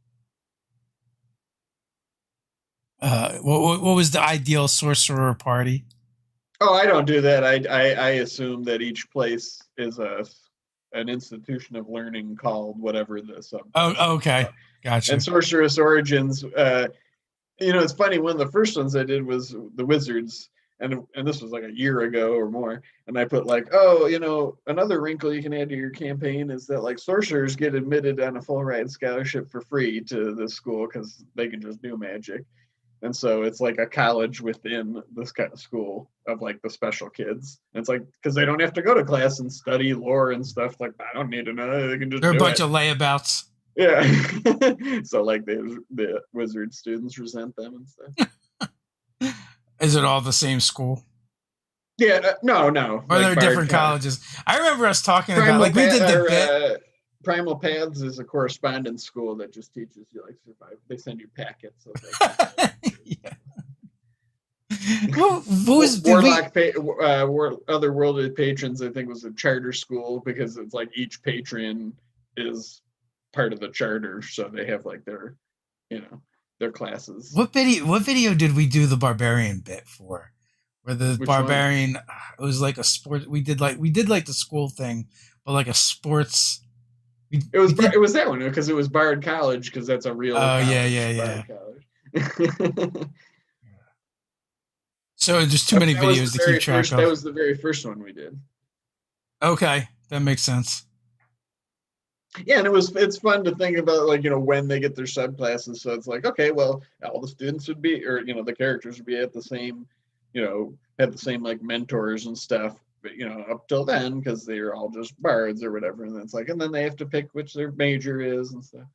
What was the ideal sorcerer party? Oh, I don't do that. I assume that each place is an institution of learning called whatever the subclass Oh, is. okay, And gotcha. Sorceress Origins, it's funny. One of the first ones I did was the Wizards, and this was like a year ago or more. And I put like, oh, another wrinkle you can add to your campaign is that like sorcerers get admitted on a full ride scholarship for free to this school because they can just do magic. And so it's like a college within this kind of school of like the special kids. And it's like because they don't have to go to class and study lore and stuff. Like I don't need to know; they can just They're a do bunch it. of layabouts. Yeah. So like the wizard students resent them and stuff. Is it all the same school? Yeah. No. Or Like they're Bard different colleges? I remember us talking about Primal like we did the bit. Primal Paths is a correspondence school that just teaches you like survive. They send you packets of like Yeah. What was did we? Warlock otherworldly patrons. I think was a charter school because it's like each patron is part of the charter, so they have like their classes. What video did we do the barbarian bit for? Where the Which one? barbarian, it was like a sport. We did like the school thing, but like a sports. It was that one because it was Bard College because that's a real. Oh yeah, Bard College. So there's too many videos to keep track of. That was the very first one we did. Okay, that makes sense. Yeah, and it's fun to think about like when they get their subclasses. So it's like okay, well, all the students would be, or the characters would be at the same, had the same like mentors and stuff. But up till then, because they're all just bards or whatever, and it's like, and then they have to pick which their major is and stuff.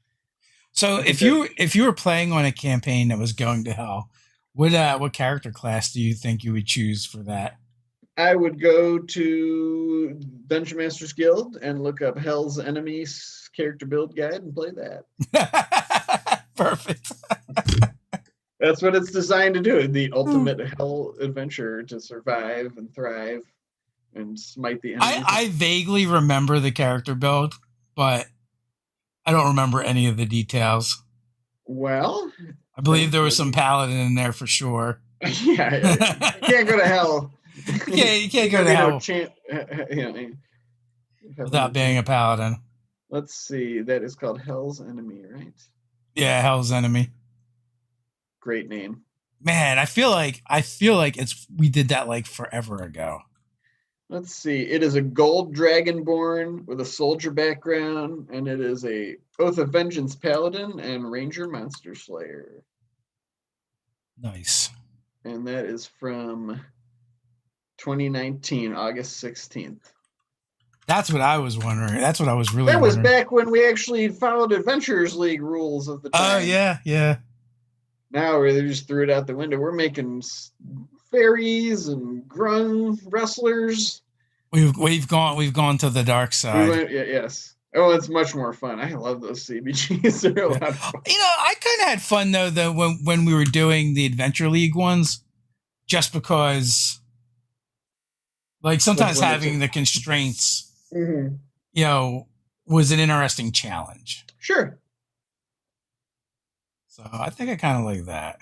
So if you were playing on a campaign that was going to hell, what character class do you think you would choose for that? I would go to Dungeon Masters Guild and look up Hell's Enemies character build guide and play that. Perfect. That's what it's designed to do. The ultimate hell adventure to survive and thrive and smite the enemy. I vaguely remember the character build, but I don't remember any of the details. Well, I believe there was some paladin in there for sure. Yeah, you can't go to hell. Yeah, you can't go to hell without being a paladin. Let's see. That is called Hell's Enemy, right? Yeah, Hell's Enemy. Great name. Man, I feel like we did that like forever ago. Let's see. It is a gold dragonborn with a soldier background, and it is a Oath of Vengeance paladin and ranger monster slayer. Nice. And that is from 2019, August 16th. That's what I was wondering. That's what I was really. That was back when we actually followed Adventurers League rules of the time. Oh yeah. Now they just threw it out the window. We're making fairies and grung wrestlers. We've gone to the dark side. Yes. Oh, it's much more fun. I love those CBGs. They're a lot of fun. I kind of had fun though when we were doing the Adventure League ones, just because, like sometimes having the constraints, was an interesting challenge. Sure. So I think I kind of like that.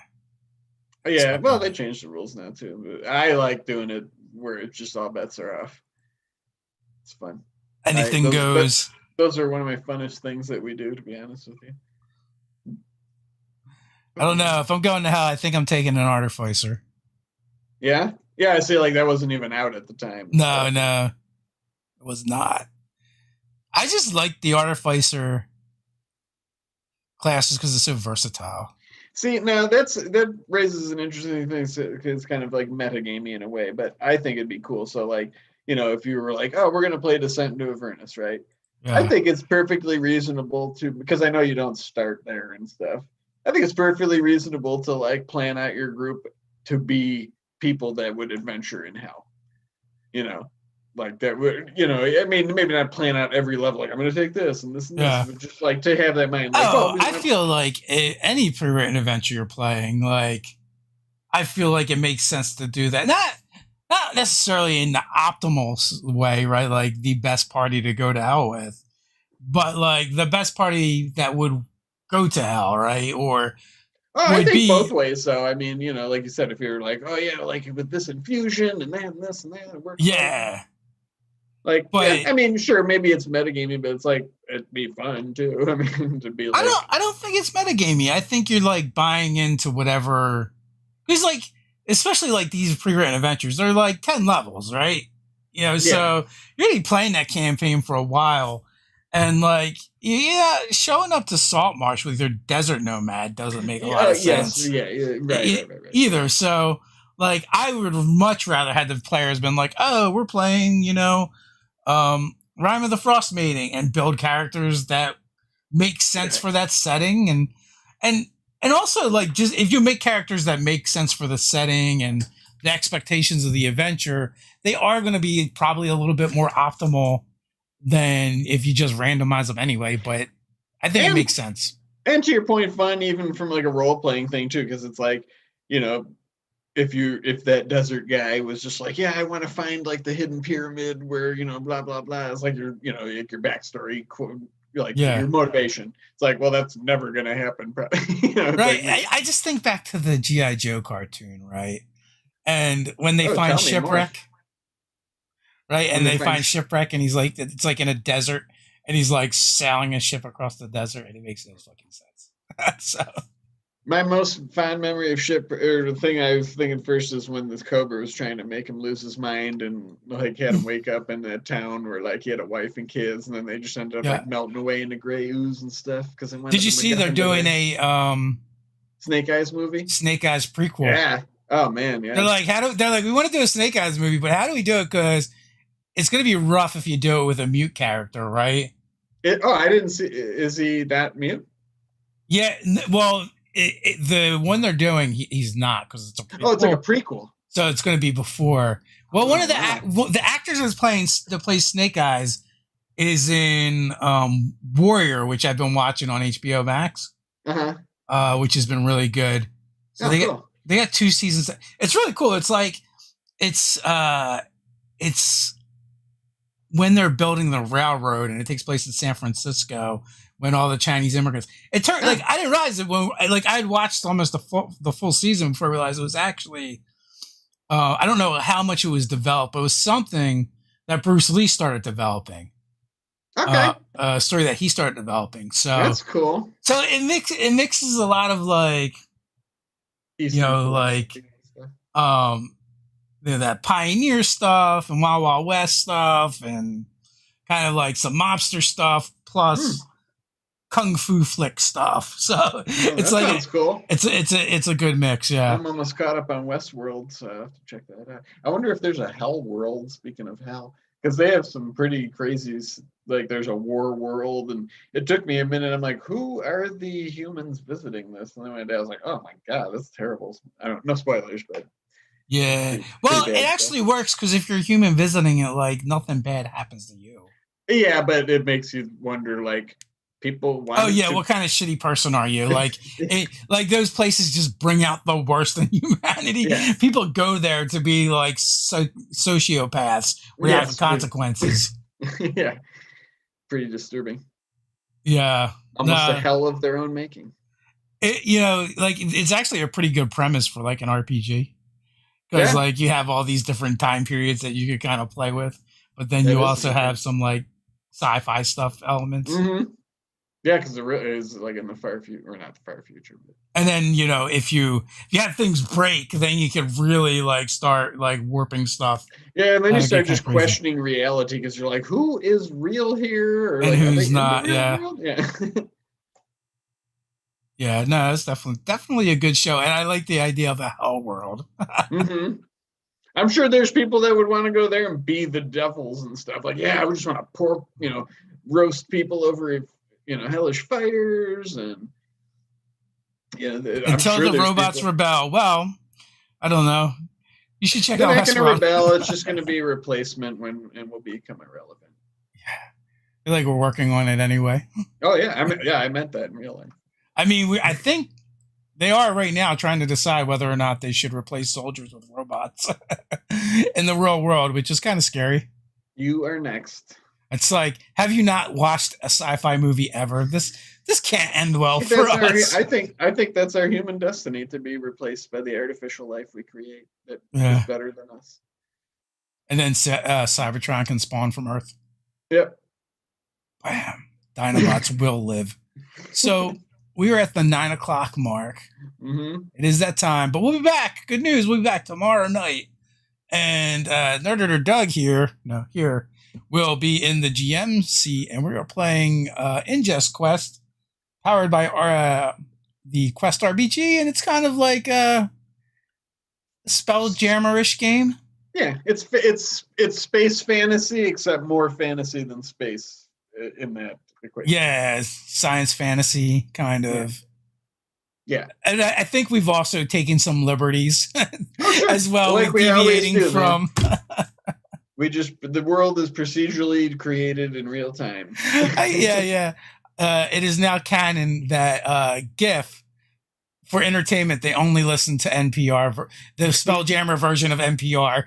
Yeah, well, they changed the rules now too. But I like doing it where it's just all bets are off. It's fun. Anything goes. Those are one of my funnest things that we do, to be honest with you. I don't know. If I'm going to hell, I think I'm taking an Artificer. Yeah? Yeah, I see, like, that wasn't even out at the time. No. It was not. I just like the Artificer classes because it's so versatile. See, now that raises an interesting thing. It's kind of like metagamey in a way, but I think it'd be cool. So, like, if you were like, oh, we're going to play Descent into Avernus, right? Yeah. I think it's perfectly reasonable to, because I know you don't start there and stuff. I think it's perfectly reasonable to like plan out your group to be people that would adventure in hell. Like that would, I mean, maybe not plan out every level. Like I'm going to take this and this and this, but just like to have that mind. Like, I feel like any pre-written adventure you're playing, like I feel like it makes sense to do that. Not necessarily in the optimal way, right? Like the best party to go to hell with, but like the best party that would go to hell, right? Or Oh, I would think both be ways. So I mean, like you said, if you're like, oh yeah, like with this infusion and that and this and that, it works well. yeah, Like, yeah, but I mean, sure, maybe it's metagaming, but it's like it'd be fun too. I mean, to be like, I don't think it's metagamey. I think you're like buying into whatever. Because like, especially like these pre-written adventures, they're like 10 levels, right? yeah, So you're gonna be playing that campaign for a while, and like, yeah, showing up to Saltmarsh with your desert nomad doesn't make a lot of yes, sense yeah, right. either. So like, I would much rather had the players been like, oh, we're playing, Rime of the Frost Mating, and build characters that make sense Yeah. for that setting, and and also like, just if you make characters that make sense for the setting and the expectations of the adventure, they are going to be probably a little bit more optimal than if you just randomize them anyway. But I think it And makes sense. and to your point, fun even from like a role playing thing too, because it's like, you know, if that desert guy was just like, yeah, I want to find like the hidden pyramid where blah blah blah. It's like like your backstory, like Yeah. your motivation. It's like, well, that's never gonna happen. Probably. Right. I just think back to the G.I. Joe cartoon, right? And when they Oh, find tell me more. Shipwreck, right? When And they they find find Shipwreck, and he's like, it's like in a desert, and he's like sailing a ship across the desert, and it makes no fucking sense. So, my most fond memory of ship, or the thing I was thinking first, is when this Cobra was trying to make him lose his mind and like had him wake up in that town where like he had a wife and kids, and then they just ended up yeah. like melting away into gray ooze and stuff because they wanted Did you them see they're doing a Snake Eyes movie. Snake Eyes prequel? Yeah. Oh man, They're yeah. like, they're like, we want to do a Snake Eyes movie, but how do we do it? Because it's going to be rough if you do it with a mute character, right? I didn't see. Is he that mute? Yeah. Well, the one they're doing, he's not, because it's a prequel. Oh, it's like a prequel. So it's going to be before. Well, one of wow. the actors that's that plays Snake Eyes is in Warrior, which I've been watching on HBO Max, which has been really good. So they got 2 seasons. It's really cool. It's like it's when they're building the railroad, and it takes place in San Francisco when all the Chinese immigrants. It turned like, I didn't realize it when I had watched almost the full season before I realized it was actually. I don't know how much it was developed, but it was something that Bruce Lee started developing. Okay. A story that he started developing. So that's cool. So it mixes a lot of like, that pioneer stuff and Wild Wild West stuff and kind of like some mobster stuff plus kung fu flick stuff. So it's like, sounds cool. It's a good mix. Yeah. I'm almost caught up on Westworld, so I have to check that out. I wonder if there's a Hell World. Speaking of hell, because they have some pretty crazy. Like there's a war world, and it took me a minute. I'm like, who are the humans visiting this? And then my dad was like, oh my god, that's terrible. I don't, no spoilers, but yeah. Well, it actually works, because if you're a human visiting it, like nothing bad happens to you. Yeah, but it makes you wonder, like, people. Oh yeah, what kind of shitty person are you? Like, like those places just bring out the worst in humanity. Yeah. People go there to be like sociopaths without consequences. Yeah, pretty disturbing. Yeah, almost a hell of their own making. Like it's actually a pretty good premise for like an RPG, because like you have all these different time periods that you could kind of play with, but then you also have some like sci-fi stuff elements. Mm-hmm. Yeah, because it is like in the far future, or not the far future. But. And then if you have things break, then you can really like start like warping stuff. Yeah, and then you start just questioning reality, because you're like, who is real here, or and like, who's not? Yeah. Yeah. Yeah, no, it's definitely a good show, and I like the idea of a hell world. Mm-hmm. I'm sure there's people that would want to go there and be the devils and stuff. Like, yeah, I just want to roast people over, hellish fires, and until the robots rebel. Well, I don't know. You should check out Westworld. They're not going to rebel. It's just going to be a replacement and will become irrelevant. Yeah, I feel like we're working on it anyway. Oh yeah, I meant that in real life. I mean, I think they are right now trying to decide whether or not they should replace soldiers with robots in the real world, which is kind of scary. You are next. It's like, have you not watched a sci-fi movie ever? This can't end well for That's us. I think that's our human destiny, to be replaced by the artificial life we create that is Yeah. better than us. And then Cybertron can spawn from Earth. Yep. Bam. Dinobots will live. So we are at the 9 o'clock mark. Mm-hmm. It is that time, but we'll be back. Good news, we'll be back tomorrow night. And Nerder Doug here will be in the GM seat, and we are playing Ingest Quest, powered by the Quest RPG, and it's kind of like a Spelljammer-ish game. Yeah, it's space fantasy, except more fantasy than space in that equation. Yeah, science fantasy kind of. Yeah. And I think we've also taken some liberties as well, like with deviating from. The world is procedurally created in real time. Yeah. It is now canon that GIF, for entertainment, they only listen to NPR, the Spelljammer version of NPR.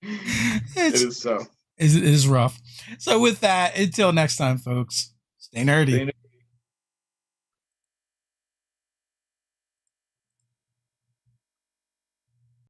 It is so. It is rough. So with that, until next time, folks, stay nerdy.